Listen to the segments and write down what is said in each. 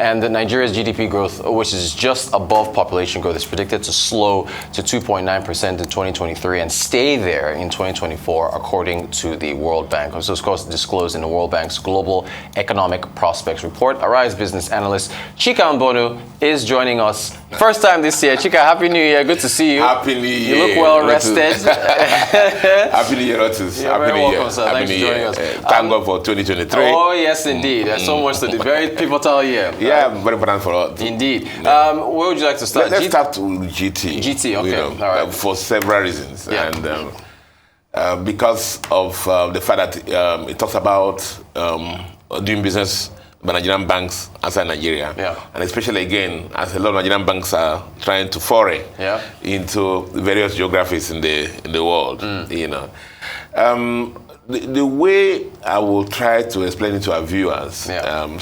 And Nigeria's GDP growth, which is just above population growth, is predicted to slow to 2.9% in 2023 and stay there in 2024, according to the World Bank. So, of course, disclosed in the World Bank's Global Economic Prospects Report. Arise business analyst Chika Mbonu is joining us. First time this year. Chika, Happy New Year. Good to see you. Happy New Year. You look well rested. Happy New Year, Otis. Happy New welcome, Year. Sir. Happy Thanks New for joining Year. us. Thank God for 2023. Oh, yes, indeed. There's so much to do. Very pivotal year. Yeah, very important for us. Indeed. Where would you like to start? Let's start with GT. GT, okay. All right. For several reasons. Yeah. And because of the fact that it talks about doing business by Nigerian banks outside Nigeria. Yeah. And especially, again, as a lot of Nigerian banks are trying to foray into various geographies in the world, The way I will try to explain it to our viewers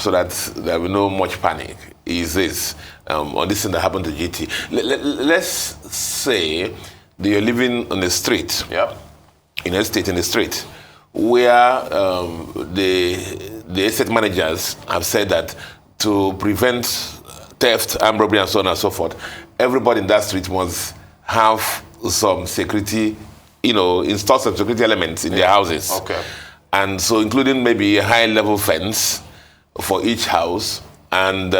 so that there will be no much panic is this, on this thing that happened to GT. Let's say that you're living on the street, in a state in the street, where the estate managers have said that to prevent theft, armed robbery, and so on and so forth, everybody in that street must have some security, install some security elements in their houses. Okay. And so including maybe a high-level fence for each house, and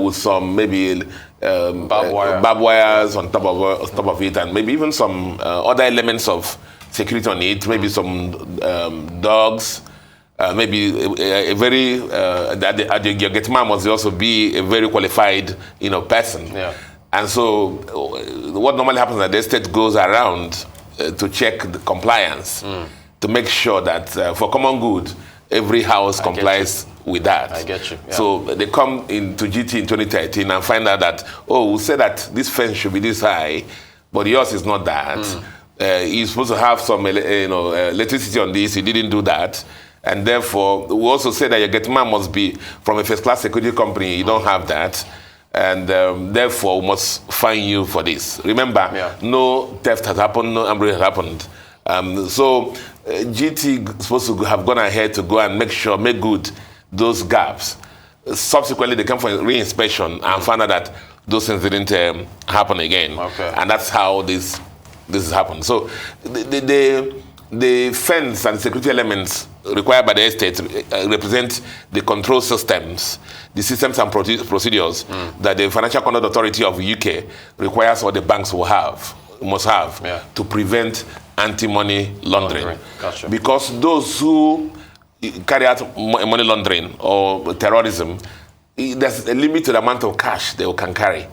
with some maybe barbed wires on top of it, and maybe even some other elements of security on it, maybe some dogs, maybe a very your gate man must also be a very qualified person. Yeah. And so what normally happens is the estate goes around to check the compliance, to make sure that for common good, every house complies with that. I get you. Yeah. So they come into GT in 2013 and find out that, we say that this fence should be this high, but yours is not that. You're supposed to have some electricity on this, you didn't do that. And therefore, we also say that your gate man must be from a first-class security company, you don't have that. And therefore, we must fine you for this. Remember, no theft has happened, no robbery has happened. So GT is supposed to have gone ahead to go and make good those gaps. Subsequently, they came for a re-inspection and found out that those things didn't happen again. Okay. And that's how this has happened. So the fence and security elements required by the estate represent the control systems, the systems and procedures that the Financial Conduct Authority of the UK requires all the banks must have to prevent anti-money laundering. Gotcha. Because those who carry out money laundering or terrorism, there's a limit to the amount of cash they can carry.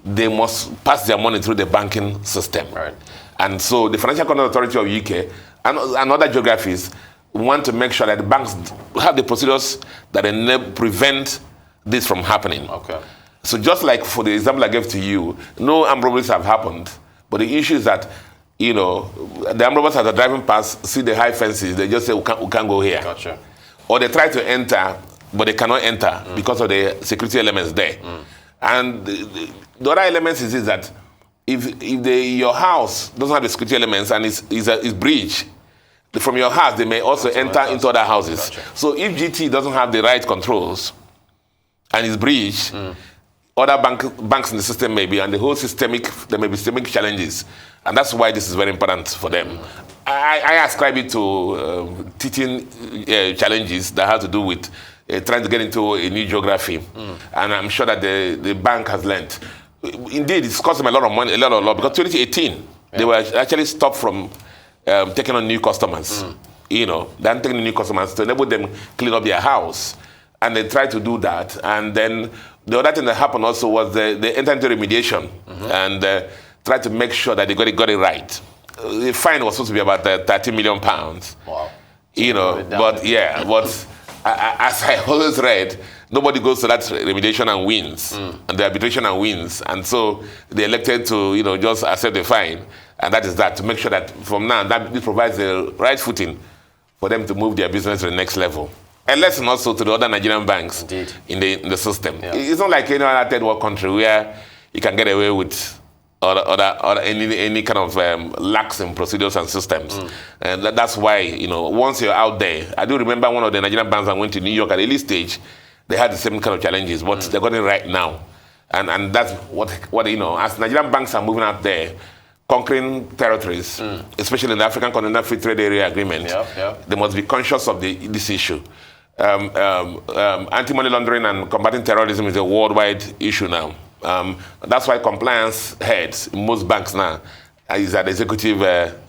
They must pass their money through the banking system. Right. And so the Financial Conduct Authority of UK and other geographies want to make sure that the banks have the procedures that prevent this from happening. Okay. So just like for the example I gave to you, no armed robberies have happened, but the issue is that, the armed robbers as they're driving past, see the high fences, they just say, we can't go here. Gotcha. Or they try to enter, but they cannot enter because of the security elements there. And the other elements is that if your house doesn't have the security elements and is breached, from your house, they may also enter into other houses. Gotcha. So if GT doesn't have the right controls and is breached, other banks in the system may be, and the whole there may be systemic challenges. And that's why this is very important for them. I ascribe it to teaching challenges that have to do with trying to get into a new geography. And I'm sure that the bank has learned. Indeed, it's cost them a lot of money, because 2018, they were actually stopped from taking on new customers. Then taking new customers to enable them clean up their house. And they tried to do that. And then the other thing that happened also was they entered into remediation and tried to make sure that they got it right. The fine was supposed to be about 30 million pounds. Wow. But as I always read, nobody goes to that remediation and wins, and the arbitration and wins. And so they elected to, just accept the fine. And that is that, to make sure that from now, this provides the right footing for them to move their business to the next level. And lesson also to the other Nigerian banks in the system. Yeah. It's not like any other third world country where you can get away with or any kind of lax in procedures and systems. And that's why, once you're out there, I do remember one of the Nigerian banks I went to New York at the early stage, they had the same kind of challenges, but they're got it right now. And that's what you know, as Nigerian banks are moving out there, conquering territories, especially in the African Continental Free Trade Area Agreement, they must be conscious of this issue. Anti-money laundering and combating terrorism is a worldwide issue now. That's why compliance heads in most banks now is at the executive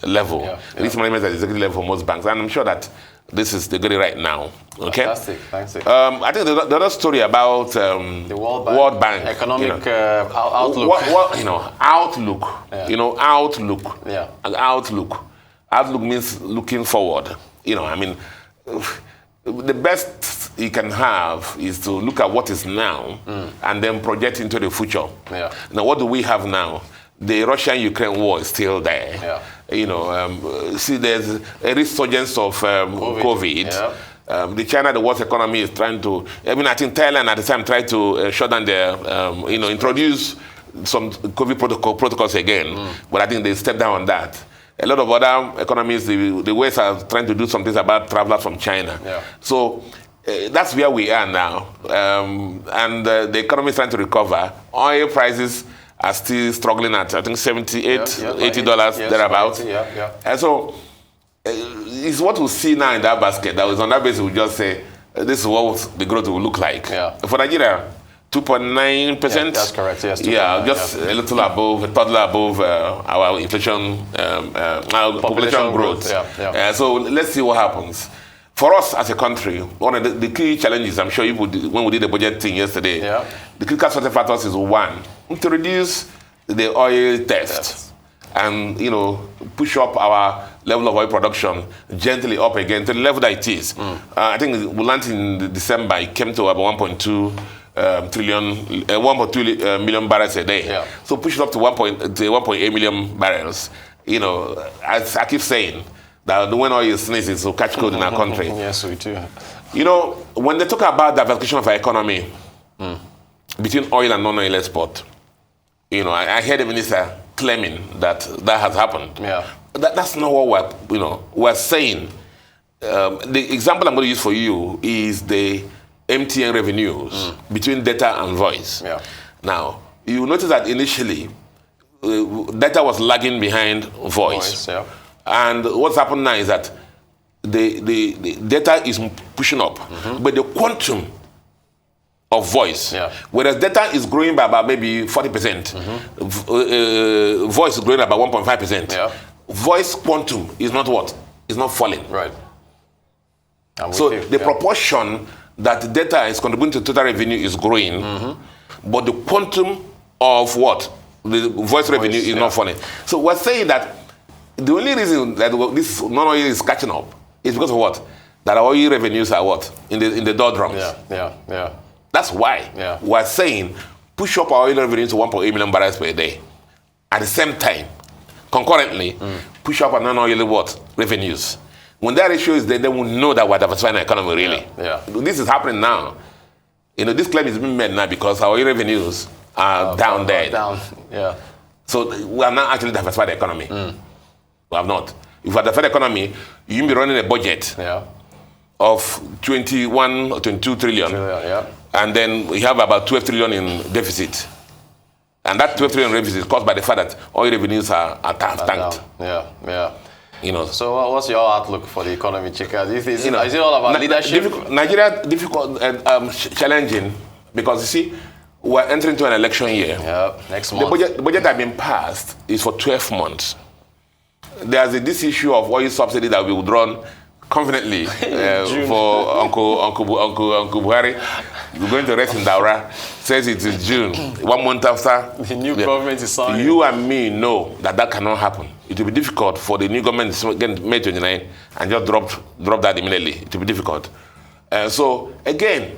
level. Risk management is at the executive level for most banks. And I'm sure that they get it right now. Okay? Fantastic. I think the other story about the World Bank economic outlook. Outlook. Outlook. Yeah. Outlook means looking forward. I mean, the best you can have is to look at what is now and then project into the future. Yeah. Now, what do we have now? The Russian-Ukraine war is still there. Yeah. See, there's a resurgence of COVID. Yeah. The China, the world's economy is trying to. I mean, I think Thailand at the time tried to shut down their, introduce some COVID protocols again. But I think they stepped down on that. A lot of other economies, the West are trying to do some things about travelers from China. Yeah. So that's where we are now. And the economy is trying to recover. Oil prices are still struggling at, I think, $78, $80 thereabouts. And so it's what we see now in that basket. That was on that basis we just say, this is what the growth will look like. Yeah. For Nigeria, 2.9%. Yeah, that's correct. Yes. Just a little above, a toddler above our inflation, our population growth. So let's see what happens. For us as a country, one of the key challenges, I'm sure when we did the budget thing yesterday, the critical success factors is one, to reduce the oil theft and push up our level of oil production gently up again to the level that it is. I think we landed in December, it came to about 1.2 million barrels a day. Yeah. So push it up to 1.8 million barrels. As I keep saying, that when oil sneezes, will catch cold in our country. Yes, we do. When they talk about diversification of our economy between oil and non-oil export, I heard the minister claiming that has happened. Yeah. That's not what we're saying. The example I'm going to use for you is the MTN revenues between data and voice. Yeah. Now, you notice that initially, data was lagging behind voice. Yeah. And what's happened now is that the data is pushing up, but the quantum of voice, whereas data is growing by about maybe 40%, voice is growing about 1.5%. Yeah. Voice quantum is not what? It's not falling. Right. So the proportion that the data is contributing to total revenue is growing, but the quantum of what? The voice revenue is not falling. So we're saying that the only reason that this non-oil is catching up is because of what? That our oil revenues are what? In the doldrums. Yeah. That's why we're saying push up our oil revenue to 1.8 million barrels per day. At the same time, concurrently, push up our non-oil what? Revenues. When that ratio is there, then we know that we're diversifying our economy really. This is happening now. This claim is being made now because our oil revenues are down there. Yeah. So we are not actually diversified the economy. We have not. If we had diversified the economy, you'd be running a budget of 21 or 22 trillion. And then we have about 12 trillion in deficit. And that 12 trillion deficit is caused by the fact that oil revenues are tanked. So what's your outlook for the economy, Chika? Is it all about leadership? Nigeria difficult, challenging, because you see, we're entering into an election year. Next month. The budget that has been passed is for 12 months. There's this issue of oil subsidy that will be withdrawn confidently for Uncle Buhari. We're going to rest in Daura. Says it is June, 1 month after. The new government is signing. You and me know that cannot happen. It will be difficult for the new government to get May 29 and just drop that immediately. It will be difficult. So again,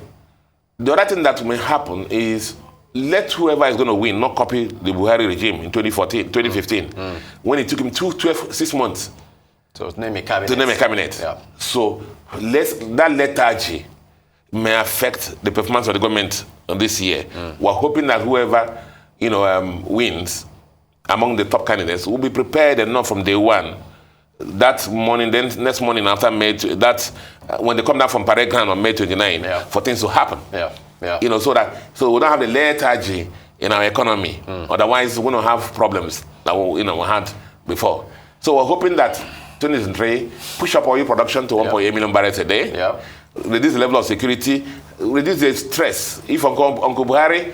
the other thing that may happen is let whoever is going to win not copy the Buhari regime in 2015, when it took him 6 months to name a cabinet. So that lethargy may affect the performance of the government this year. We're hoping that whoever wins among the top candidates will be prepared enough from day one that morning, then next morning after May, when they come down from parade ground on May 29, for things to happen. You know, so we don't have the lethargy in our economy. Otherwise, we don't have problems that we had before. So we're hoping that 2023 push up oil production to 1.8 million barrels a day. Reduce the level of security, reduce the stress. If Uncle Buhari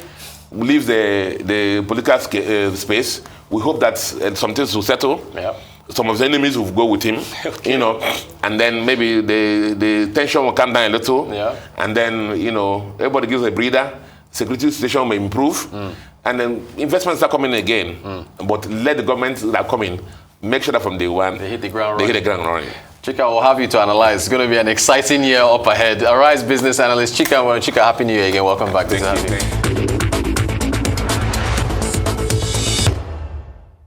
leaves the political space, we hope that some things will settle. Some of the enemies will go with him, you know, and then maybe the tension will come down a little, and then, you know, everybody gives a breather, security situation may improve, and then investments are coming again. But let the governments that are coming make sure that from day one, they hit the ground running. Chika, we'll have you to analyze. It's going to be an exciting year up ahead. Arise business analyst Chika. Chika, happy new year again. Welcome back. Thank you.